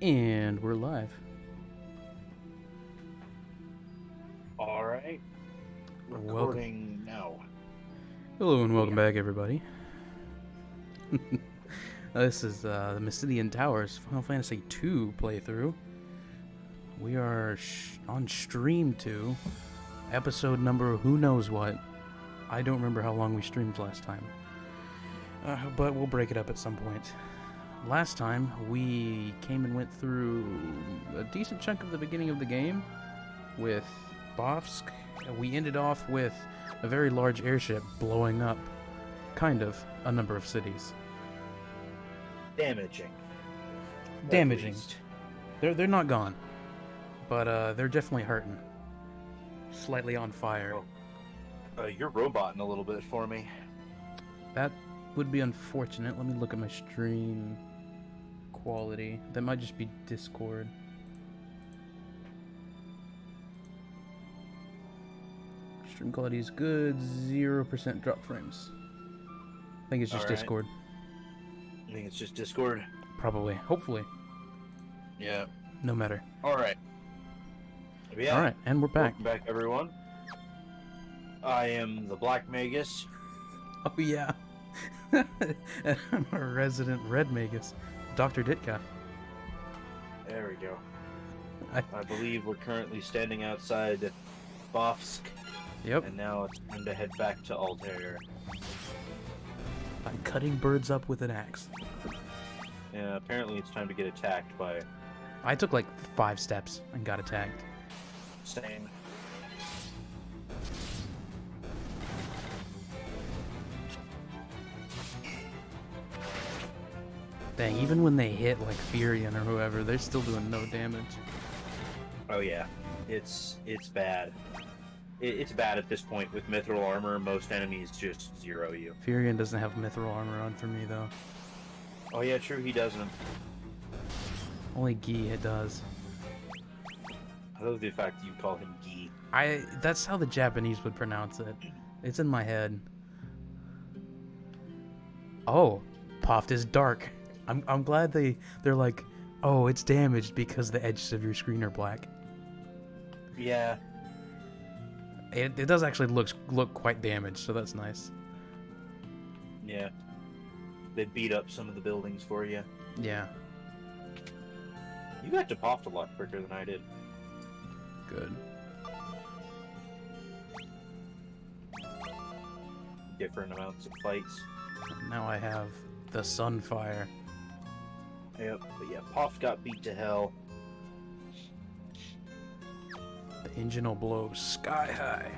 And we're live. All right. Welcome. Recording now. Hello and welcome back, everybody. This is the Mystidian Towers Final Fantasy II playthrough. We are on stream 2, episode number who knows what. I don't remember how long we streamed last time, but we'll break it up at some point. Last time, we came and went through a decent chunk of the beginning of the game with Bofsk. We ended off with a very large airship blowing up, kind of, a number of cities. Damaging. They're not gone, but they're definitely hurting. Slightly on fire. You're roboting a little bit for me. That would be unfortunate. Let me look at my stream quality. That might just be Discord. Stream quality is good. 0% drop frames. I think it's just Discord. I think it's just Discord. Probably. Hopefully. Yeah. No matter. All right. Yeah. All right, and we're back. Welcome back, everyone. I am the Black Magus. Oh yeah. And I'm a resident Red Magus, Dr. Ditka. There we go. I believe we're currently standing outside Bofsk. Yep. And now it's time to head back to Altair. I'm cutting birds up with an axe. Yeah, apparently it's time to get attacked by... I took like 5 steps and got attacked. Same. Dang, even when they hit like Furion or whoever, they're still doing no damage. Oh yeah, it's bad. It's bad at this point. With mithril armor, most enemies just zero you. Furion doesn't have mithril armor on for me though. Oh yeah, true, he doesn't. Only Guy it does. I love the fact that you call him Guy. That's how the Japanese would pronounce it. It's in my head. Oh, Poft is dark. I'm glad they're like, oh, it's damaged because the edges of your screen are black. Yeah. It does actually look quite damaged, so that's nice. Yeah. They beat up some of the buildings for you. Yeah. You got to Poft a lot quicker than I did. Good. Different amounts of fights. Now I have the Sunfire. Yep, but yeah, Poft got beat to hell. The engine will blow sky high.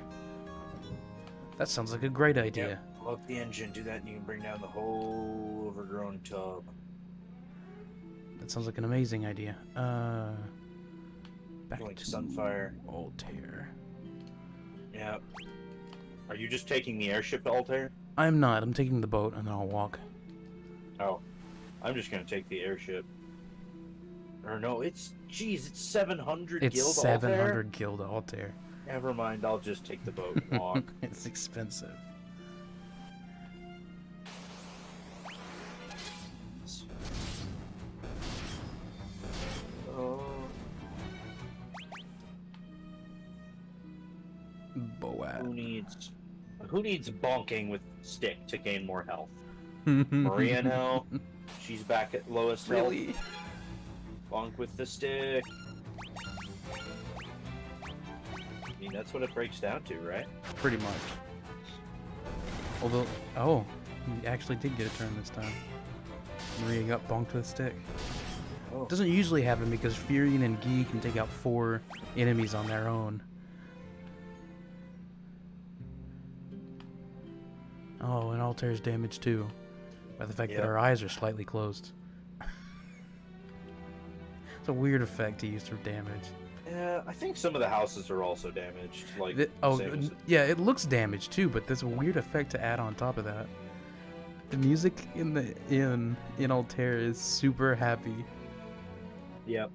That sounds like a great idea. Yep, blow up the engine, do that, and you can bring down the whole overgrown tub. That sounds like an amazing idea. Back Like to Sunfire. Altair. Yeah. Are you just taking the airship to Altair? I'm not. I'm taking the boat and then I'll walk. Oh. I'm just gonna take the airship. Or no, it's 700 It's guild 700 guild Altair. Never mind, I'll just take the boat and walk. It's expensive. Oh. Boat. Who needs bonking with stick to gain more health? Maria now? She's back at lowest health. Really? Bonk with the stick. I mean, that's what it breaks down to, right? Pretty much. Although, oh, he actually did get a turn this time. Maria got bonked with a stick. Oh. It doesn't usually happen because Furion and Guy can take out 4 enemies on their own. Oh, and Altair's damaged too, by the fact that our eyes are slightly closed. It's a weird effect to use for damage. Yeah, I think some of the houses are also damaged. Like, yeah, it looks damaged too, but there's a weird effect to add on top of that. The music in Altair is super happy. Yep.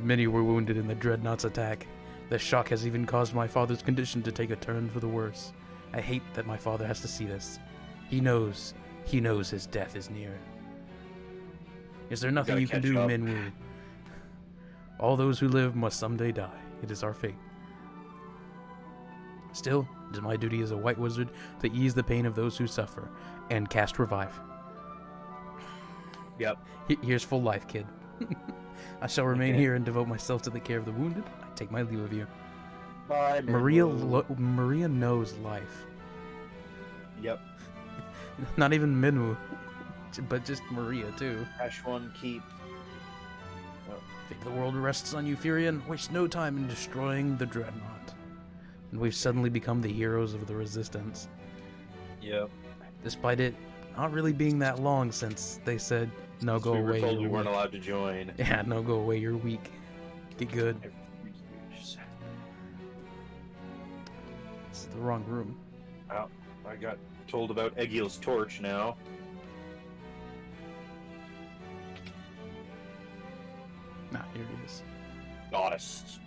Many were wounded in the Dreadnought's attack. The shock has even caused my father's condition to take a turn for the worse. I hate that my father has to see this. He knows his death is near. Is there nothing Gotta you can catch do, up. Minwoo? All those who live must someday die. It is our fate. Still, it is my duty as a white wizard to ease the pain of those who suffer and cast revive. Yep. Here's full life, kid. I shall remain here and devote myself to the care of the wounded. I take my leave of you. Bye, Maria knows life. Yep. Not even Minwoo, but just Maria, too. Cash one, keep. Think the world rests on you, Furion? Waste no time in destroying the Dreadnought. And we've suddenly become the heroes of the Resistance. Yep. Despite it not really being that long since they said, no, go we away, were told you're we weren't weak. allowed to join. Yeah, no, go away, you're weak. Get good. This is the wrong room. Oh, I got told about Egil's torch now. Nah, here it is. Goddess.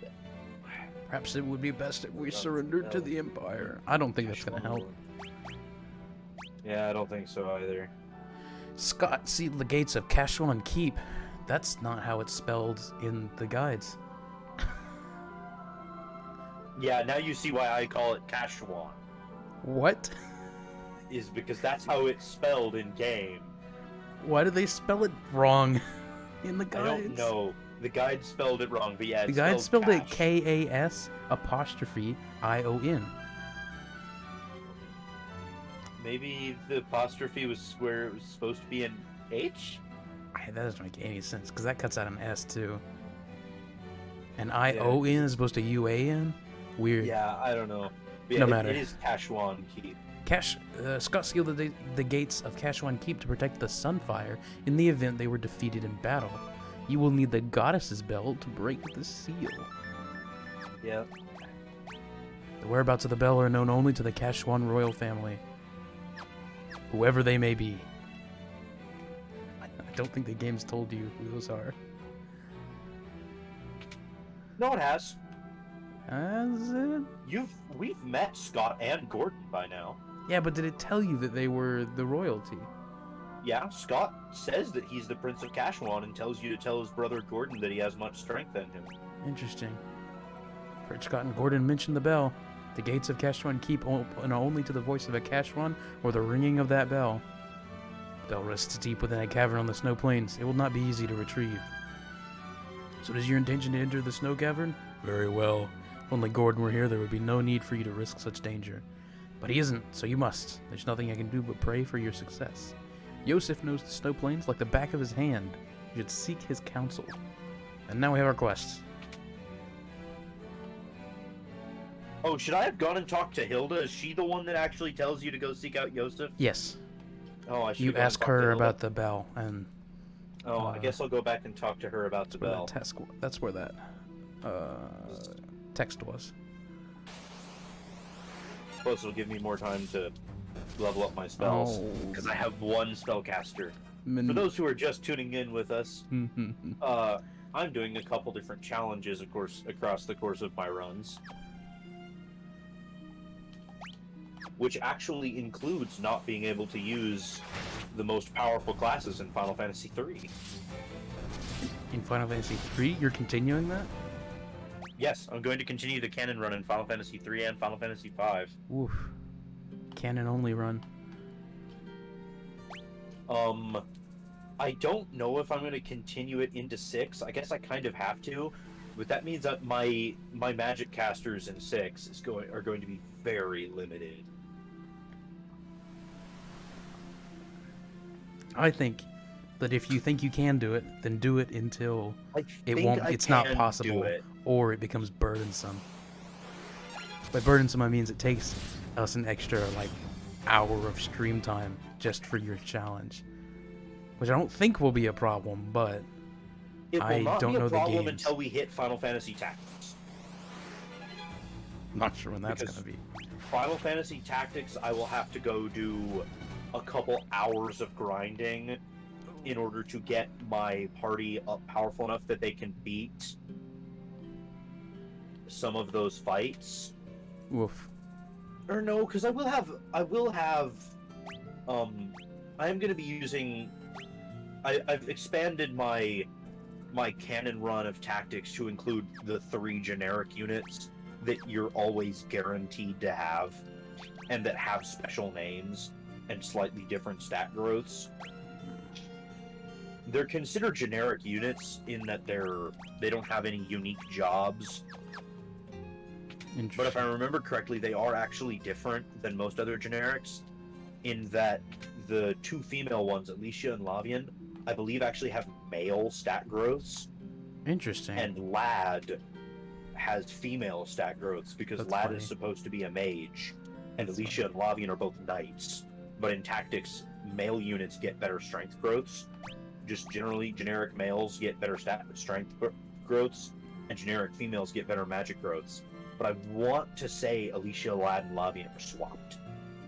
Perhaps it would be best if we surrendered to the Empire. I don't think that's gonna help. Yeah, I don't think so either. Scott sealed the gates of Cashwan Keep. That's not how it's spelled in the guides. Yeah, now you see why I call it Cashwan. What? Is because that's how it's spelled in game. Why do they spell it wrong in the guides? I don't know. The guide spelled it wrong, but yeah, The it's guide spelled it cash. K-A-S''ION. Maybe the apostrophe was where it was supposed to be an H? That doesn't make any sense, because that cuts out an S, too. And I-O-N is supposed to U-A-N? Weird. Yeah, I don't know. Yeah, No matter. It is Cashwan Keep. Scott sealed the gates of Cashwan Keep to protect the Sunfire in the event they were defeated in battle. You will need the Goddess's Bell to break the seal. Yeah. The whereabouts of the bell are known only to the Cashwan royal family. Whoever they may be. I don't think the game's told you who those are. No, it has. Has it? We've met Scott and Gordon by now. Yeah, but did it tell you that they were the royalty? Yeah, Scott says that he's the Prince of Cashwan and tells you to tell his brother Gordon that he has much strength in him. Interesting. Fred Scott and Gordon mentioned the bell. The gates of Cashwan Keep open only to the voice of a Cashwan or the ringing of that bell. The bell rests deep within a cavern on the snow plains. It will not be easy to retrieve. So it is your intention to enter the snow cavern? Very well. If only Gordon were here, there would be no need for you to risk such danger. But he isn't, so you must. There's nothing I can do but pray for your success. Yosef knows the snow plains like the back of his hand. You should seek his counsel. And now we have our quest. Oh, should I have gone and talked to Hilda? Is she the one that actually tells you to go seek out Yosef? Yes. Oh, I should. You ask her about the bell, and Oh, I guess I'll go back and talk to her about the bell. That's where that text was. Plus, it'll give me more time to level up my spells because I have one spellcaster. For those who are just tuning in with us, I'm doing a couple different challenges, of course, across the course of my runs, which actually includes not being able to use the most powerful classes in Final Fantasy III. In Final Fantasy III, you're continuing that? Yes, I'm going to continue the canon run in Final Fantasy III and Final Fantasy V. Oof. Canon only run. I don't know if I'm going to continue it into 6. I guess I kind of have to, but that means that my magic casters in 6 are going to be very limited. I think that if you think you can do it, then do it until it's not possible, or it becomes burdensome. By burdensome, I means it takes us an extra hour of stream time just for your challenge, which I don't think will be a problem, but it will not don't be a know problem the games until we hit Final Fantasy Tactics. I'm not sure when that's gonna be. Final Fantasy Tactics, I will have to go do a couple hours of grinding in order to get my party up powerful enough that they can beat some of those fights. Woof. Or no, because I am going to be using I've expanded my canon run of tactics to include the 3 generic units that you're always guaranteed to have, and that have special names and slightly different stat growths. They're considered generic units in that they don't have any unique jobs. But if I remember correctly, they are actually different than most other generics, in that the 2 female ones, Alicia and Lavian, I believe actually have male stat growths. Interesting. And Lad has female stat growths, because That's Lad funny. is supposed to be a mage, and Alicia and Lavian are both knights. But in tactics, male units get better strength growths. Just generally, generic males get better strength growths, and generic females get better magic growths. But I want to say Alicia, Lad, and Lavian are swapped.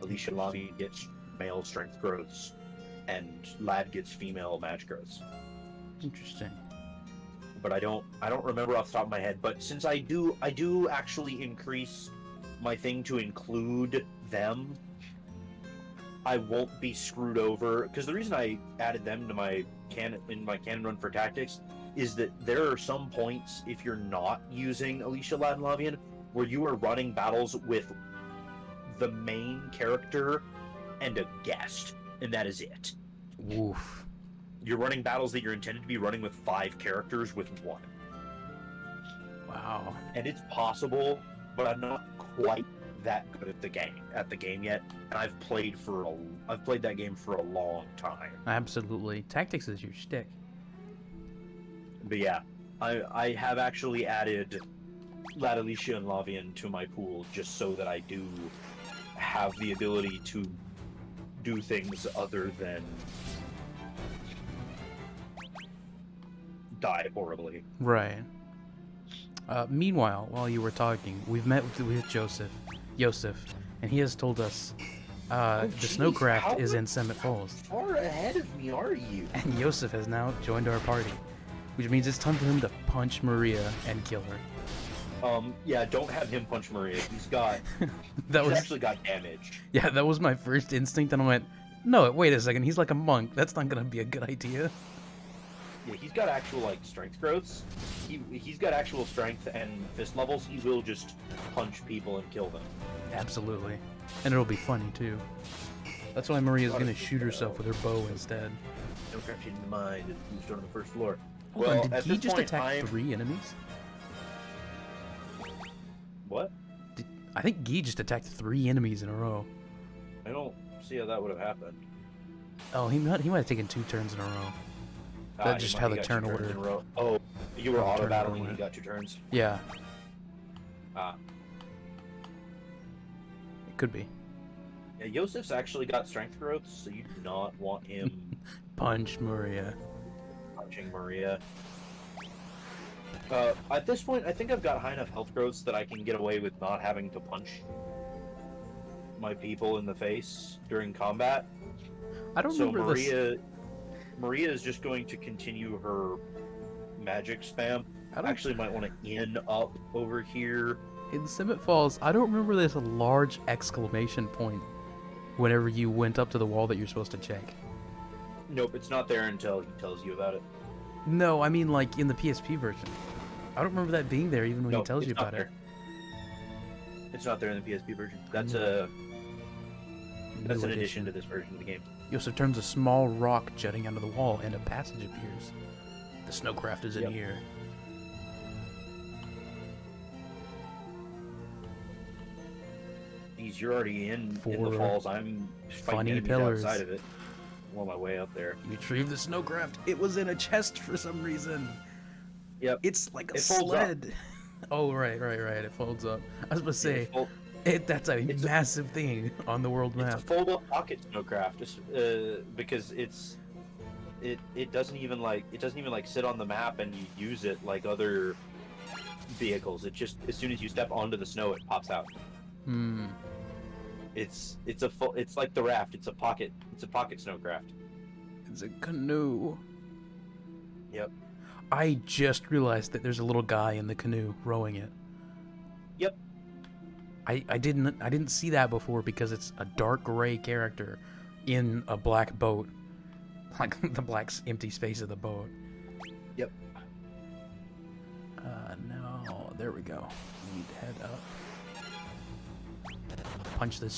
Alicia and Lavian gets male strength growths, and Lad gets female magic growths. Interesting. But I don't remember off the top of my head. But since I do actually increase my thing to include them, I won't be screwed over. Because the reason I added them to my canon run for tactics is that there are some points, if you're not using Alicia, Lad, and Lavian, where you are running battles with the main character and a guest, and that is it. Woof. You're running battles that you're intended to be running with 5 characters with 1. Wow. And it's possible, but I'm not quite that good at the game yet. And I've played that game for a long time. Absolutely. Tactics is your shtick. But yeah, I have actually added Lad, Alicia, and Lavian to my pool just so that I do have the ability to do things other than die horribly. Right. Meanwhile, while you were talking, we've met with Joseph, and he has told us the Snowcraft is in Summit Falls. How far ahead of me are you? And Joseph has now joined our party, which means it's time for him to punch Maria and kill her. Yeah, don't have him punch Maria. He's actually got damage. Yeah, that was my first instinct, and I went, no, wait a second, he's like a monk. That's not gonna be a good idea. Yeah, he's got actual, strength growths. He's got actual strength and fist levels. He will just punch people and kill them. Absolutely. And it'll be funny, too. That's why Maria's gonna shoot herself with her bow instead. No craft in the mind. It's on the first floor. Hold on, did he just attack 3 enemies? What? I think Guy just attacked 3 enemies in a row. I don't see how that would have happened. Oh, he might have taken 2 turns in a row. That's just how the turn order. Oh, you were auto battling and you got 2 turns? Yeah. Ah. It could be. Yeah, Yosef's actually got strength growths, so you do not want him punch Maria. Punching Maria. At this point, I think I've got high enough health growths that I can get away with not having to punch my people in the face during combat. I don't remember this. Maria is just going to continue her magic spam. I actually might want to in up over here. In Summit Falls, I don't remember this large exclamation point whenever you went up to the wall that you're supposed to check. Nope, it's not there until he tells you about it. No, I mean like in the PSP version. I don't remember that being there even when he tells you about it. It's not there in the PSP version. That's an addition to this version of the game. Yosef turns a small rock jutting out of the wall and a passage appears. The Snowcraft is in here. You're already in the falls. I'm fighting enemies outside of it. I'm on my way up there. You retrieved the Snowcraft. It was in a chest for some reason. Yep. It's like a sled. Oh, right. It folds up. I was about to say, that's a massive thing on the world map. It's a fold-up pocket Snowcraft, because it doesn't even sit on the map and you use it like other vehicles. It just, as soon as you step onto the snow, it pops out. It's like the raft. It's a pocket Snowcraft. It's a canoe. Yep. I just realized that there's a little guy in the canoe rowing it. Yep. I didn't see that before because it's a dark gray character in a black boat, Like the black empty space of the boat. Yep. No, there we go. We need to head up. Punch this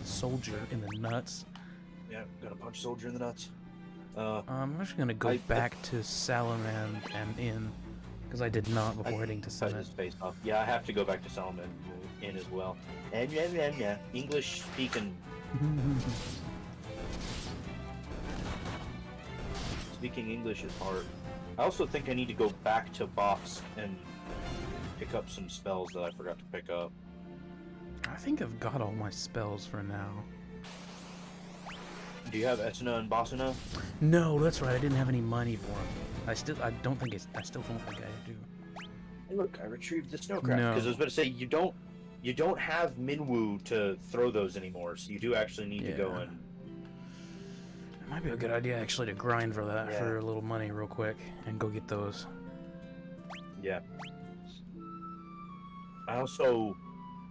soldier in the nuts. Yeah, gonna punch soldier in the nuts. I'm actually gonna go back to Salaman and Inn, because I did not before heading to Summit. Face off. Yeah, I have to go back to Salaman Inn as well. And yeah, English speaking. Speaking English is hard. I also think I need to go back to Box and pick up some spells that I forgot to pick up. I think I've got all my spells for now. Do you have Esuna and Basuna? No, that's right. I didn't have any money for them. I still don't think I do. Hey, look, I retrieved the snowcraft because I was about to say you don't have Minwoo to throw those anymore, so you do actually need to go and. It might be a good idea actually to grind for that for a little money real quick and go get those. Yeah. I also,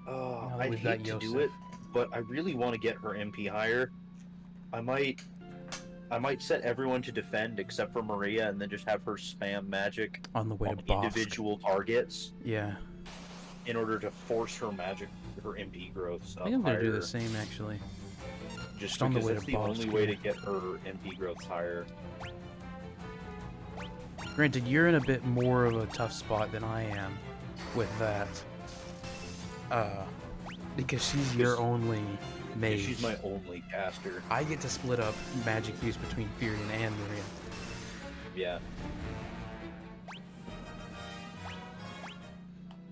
I'd hate to do it, but I really want to get her MP higher. I might set everyone to defend except for Maria, and then just have her spam magic on the way to individual targets. Yeah. In order to force her MP growth up. I think I'm gonna do the same actually. Just on the way that's the only way to get her MP growth higher. Granted, you're in a bit more of a tough spot than I am with that. Because she's your only mage. She's my only caster. I get to split up magic use between Furion and Maria. Yeah.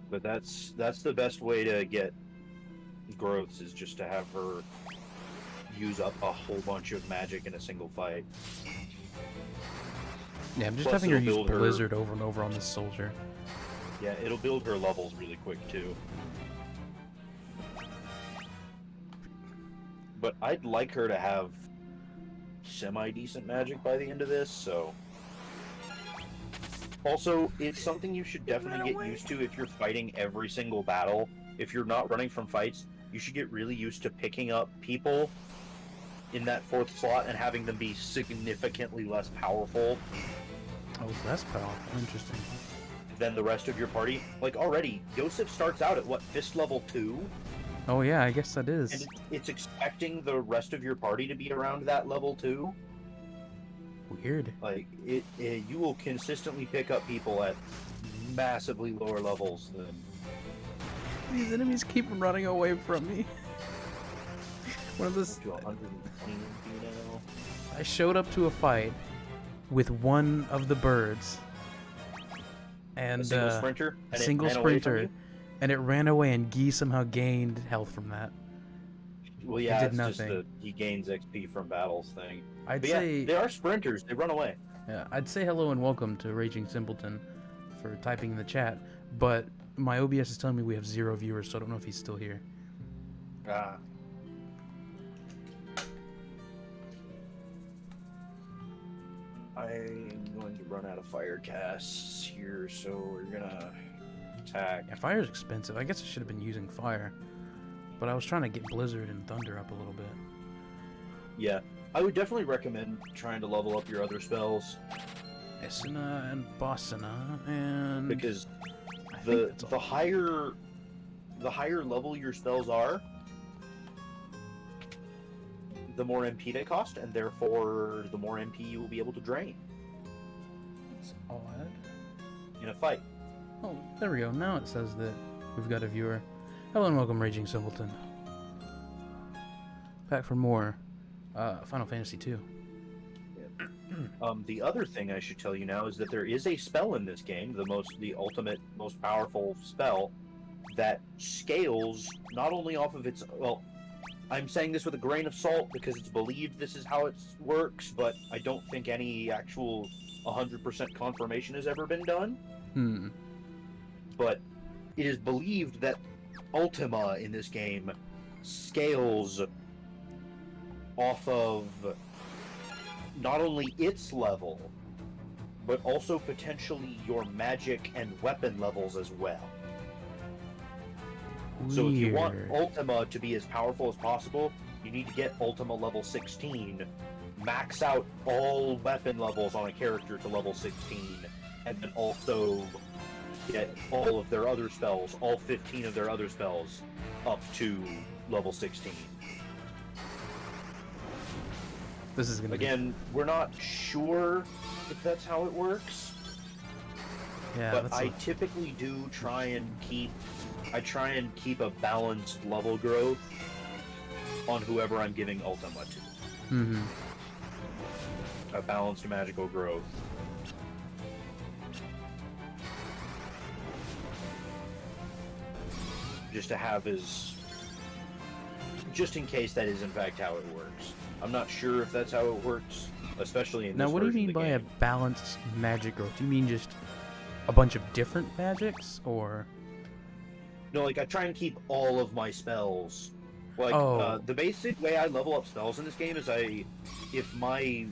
But that's the best way to get growths, is just to have her use up a whole bunch of magic in a single fight. Yeah, I'm just having her use Blizzard over and over on this soldier. Yeah, it'll build her levels really quick too. But I'd like her to have semi-decent magic by the end of this, so... Also, it's something you should definitely get used to if you're fighting every single battle. If you're not running from fights, you should get really used to picking up people in that 4th slot and having them be significantly less powerful. Oh, less powerful. Interesting. Than the rest of your party. Like, already, Yosef starts out at, what, fist level 2? Oh yeah, I guess that is. And it's expecting the rest of your party to be around that level 2? Weird. Like, you will consistently pick up people at massively lower levels than... These enemies keep running away from me. One of those... I showed up to a fight with one of the birds. And, a single sprinter? And a single sprinter. And it ran away, and Guy somehow gained health from that. Well, yeah, it's just the he gains XP from battles thing. I'd say they are sprinters. They run away. Yeah, I'd say hello and welcome to Raging Simpleton for typing in the chat, but my OBS is telling me we have 0 viewers, so I don't know if he's still here. Ah. I'm going to run out of fire casts here, so we're gonna attack. Yeah, fire's expensive. I guess I should have been using fire, but I was trying to get Blizzard and Thunder up a little bit. Yeah, I would definitely recommend trying to level up your other spells. Esuna and Basuna, and because the higher level your spells are, the more MP they cost, and therefore the more MP you will be able to drain. That's odd. In a fight. Oh, there we go. Now it says that we've got a viewer. Hello and welcome, Raging Simpleton. Back for more Final Fantasy II. The other thing I should tell you now is that there is a spell in this game, the ultimate, most powerful spell, that scales not only off of its... Well, I'm saying this with a grain of salt because it's believed this is how it works, but I don't think any actual 100% confirmation has ever been done. But it is believed that Ultima in this game scales off of not only its level, but also potentially your magic and weapon levels as well. Weird. So if you want Ultima to be as powerful as possible, you need to get Ultima level 16, max out all weapon levels on a character to level 16, and then also get all of their other spells, all 15 of their other spells, up to level 16. This is gonna Again, we're not sure if that's how it works. Yeah, but I typically do try and keep a balanced level growth on whoever I'm giving Ultima to. Mm-hmm. A balanced magical growth. Just to have just in case that is in fact how it works. I'm not sure if that's how it works, especially in this Now, what do you mean by a balanced magic growth? Do you mean just a bunch of different magics, or? No, like I try and keep all of my spells. Like the basic way I level up spells in this game is if my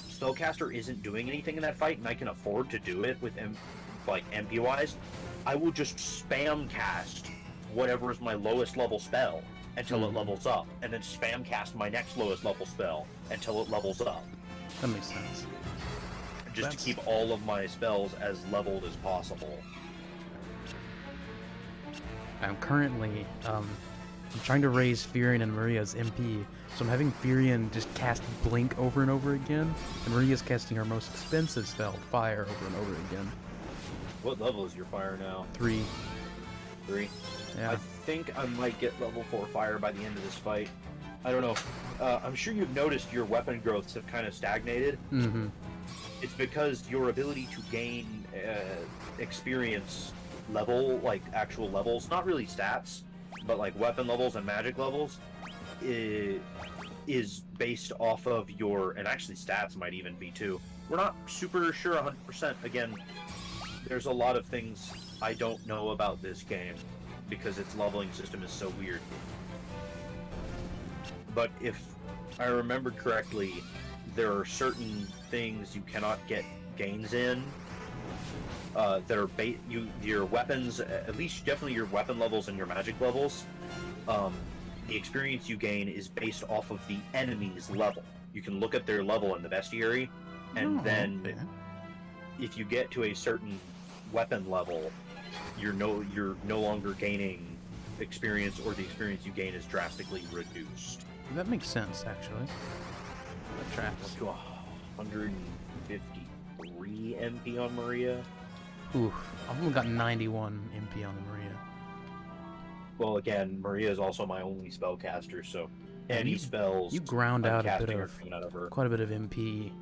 spellcaster isn't doing anything in that fight and I can afford to do it with MP wise, I will just spam cast whatever is my lowest level spell until it levels up, and then spam cast my next lowest level spell until it levels up. That makes sense. Just to keep all of my spells as leveled as possible. I'm currently I'm trying to raise Furion and Maria's MP, so I'm having Furion just cast Blink over and over again, and Maria's casting her most expensive spell, Fire, over and over again. What level is your Fire now? 3. 3? Yeah. I think I might get level 4 Fire by the end of this fight. I don't know. I'm sure you've noticed your weapon growths have kind of stagnated. Mm-hmm. It's because your ability to gain experience level, like actual levels, not really stats, but like weapon levels and magic levels, is based off of your, and actually stats might even be too. We're not super sure 100%. Again, there's a lot of things I don't know about this game because its leveling system is so weird. But if I remember correctly, there are certain things you cannot get gains in that are your weapons, at least definitely your weapon levels and your magic levels. The experience you gain is based off of the enemy's level. You can look at their level in the bestiary, and then if you get to a certain weapon level, you're no longer gaining experience, or the experience you gain is drastically reduced. That makes sense, actually. That tracks. Up to 153 MP on Maria. Oof, I've only got 91 MP on Maria. Well, again, Maria is also my only spellcaster, so any spells you ground out a bit of her. Quite a bit of MP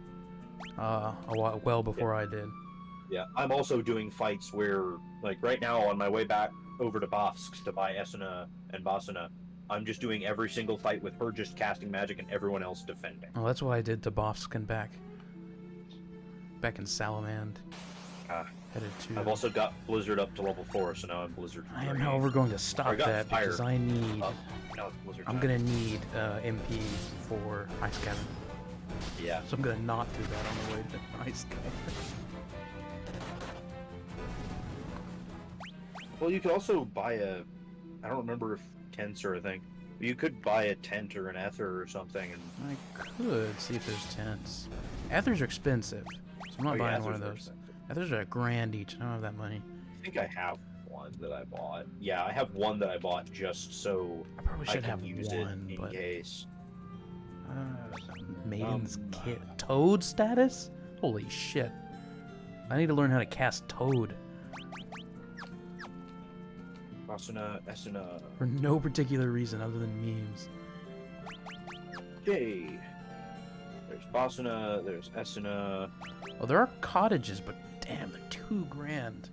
well before I did. Yeah, I'm also doing fights where, like right now, on my way back over to Bofsk to buy Esuna and Basuna, I'm just doing every single fight with her just casting magic and everyone else defending. Oh, that's what I did to Bofsk and back in Salamand. Headed to... I've also got Blizzard up to level 4, so now I'm Blizzard 3. I am, however, going to stop that because I need... Now it's Blizzard I'm going to need MP for Ice Cavern. Yeah. So I'm going to not do that on the way to Ice Cavern. Well, you could also buy a... I don't remember if tents are a thing. But you could buy a tent or an ether or something. And... I could see if there's tents. Ethers are expensive, so I'm not buying one of those. Ethers are $1,000 each. I don't have that money. I think I have one that I bought. Yeah, I have one that I bought just so I probably should have use one, it in case. Maiden's Kit. Toad status? Holy shit. I need to learn how to cast Toad. Asuna, Esuna. For no particular reason other than memes. Okay. There's Basuna, there's Esuna. Oh, there are cottages, but damn, they're $2,000.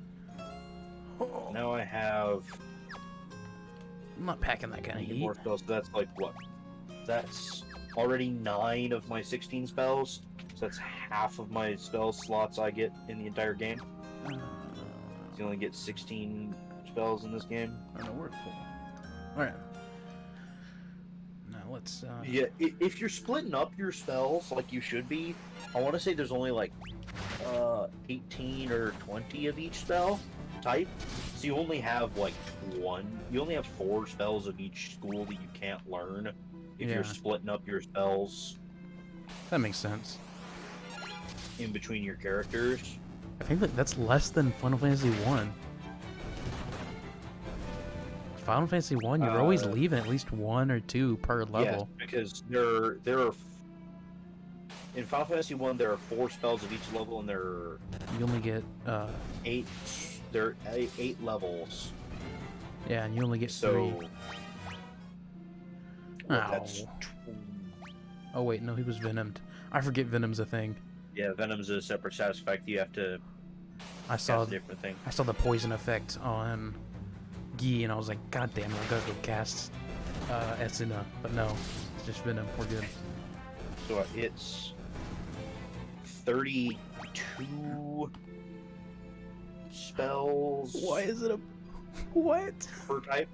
Oh. Now I have... I'm not packing that kind of heat. More spells, so that's like what? That's already 9 of my 16 spells. So that's half of my spell slots I get in the entire game. You only get 16 spells in this game. I don't know where it's full. Alright. Now let's... Yeah, if you're splitting up your spells like you should be, I want to say there's only like 18 or 20 of each spell type. So you only have like you only have 4 spells of each school that you can't learn if you're splitting up your spells. That makes sense. In between your characters. I think that's less than Final Fantasy 1. Final Fantasy 1, you're always leaving at least 1 or 2 per level. Yes, because there are in Final Fantasy 1 there are 4 spells at each level, and you only get 8. There are 8 levels. Yeah, and you only get 3. That's... Oh wait, no, he was venomed. I forget venom's a thing. Yeah, venom's a separate status effect. You have to. I saw a different thing. I saw the poison effect on Guy, and I was like, God damn it, I gotta go cast Esuna. But no, it's just venom. We're good. So it's 32 spells. Why is it a what per type?